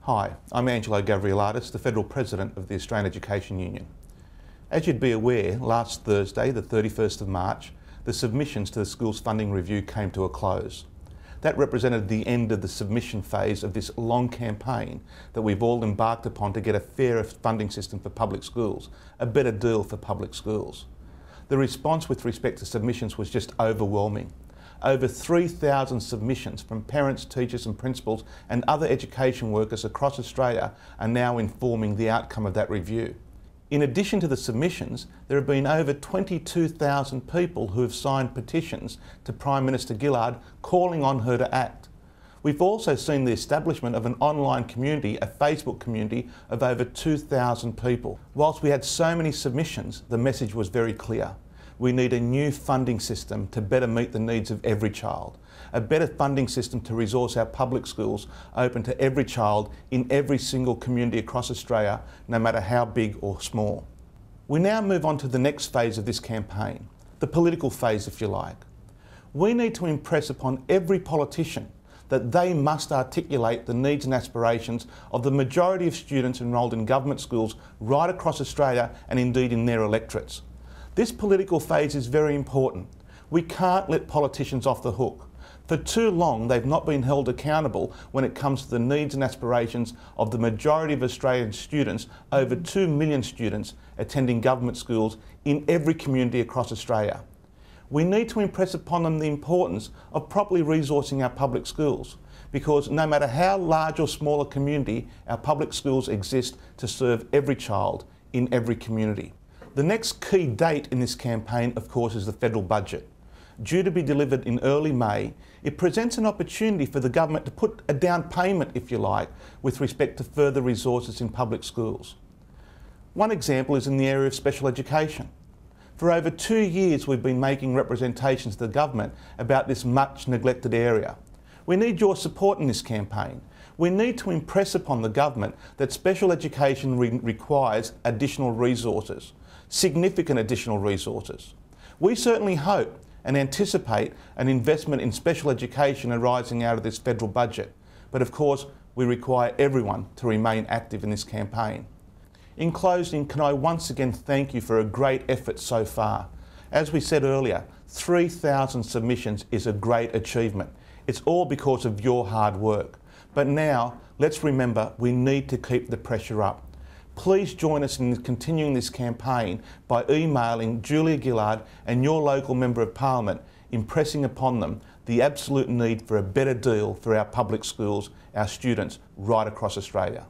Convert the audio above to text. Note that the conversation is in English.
Hi, I'm Angelo Gavrielatos, the Federal President of the Australian Education Union. As you'd be aware, last Thursday, the 31st of March, the submissions to the Schools Funding Review came to a close. That represented the end of the submission phase of this long campaign that we've all embarked upon to get a fairer funding system for public schools, a better deal for public schools. The response with respect to submissions was just overwhelming. Over 3,000 submissions from parents, teachers and principals and other education workers across Australia are now informing the outcome of that review. In addition to the submissions, there have been over 22,000 people who have signed petitions to Prime Minister Gillard calling on her to act. We've also seen the establishment of an online community, a Facebook community of over 2,000 people. Whilst we had so many submissions, the message was very clear. We need a new funding system to better meet the needs of every child. A better funding system to resource our public schools open to every child in every single community across Australia, no matter how big or small. We now move on to the next phase of this campaign, the political phase if you like. We need to impress upon every politician that they must articulate the needs and aspirations of the majority of students enrolled in government schools right across Australia and indeed in their electorates. This political phase is very important. We can't let politicians off the hook. For too long, they've not been held accountable when it comes to the needs and aspirations of the majority of Australian students, over 2 million students attending government schools in every community across Australia. We need to impress upon them the importance of properly resourcing our public schools, because no matter how large or small a community, our public schools exist to serve every child in every community. The next key date in this campaign, of course, is the federal budget. Due to be delivered in early May, it presents an opportunity for the government to put a down payment, if you like, with respect to further resources in public schools. One example is in the area of special education. For over 2 years, we've been making representations to the government about this much neglected area. We need your support in this campaign. We need to impress upon the government that special education requires additional resources. Significant additional resources. We certainly hope and anticipate an investment in special education arising out of this federal budget, but of course we require everyone to remain active in this campaign. In closing, can I once again thank you for a great effort so far. As we said earlier, 3,000 submissions is a great achievement. It's all because of your hard work. But now, let's remember we need to keep the pressure up. Please join us in continuing this campaign by emailing Julia Gillard and your local Member of Parliament, impressing upon them the absolute need for a better deal for our public schools, our students right across Australia.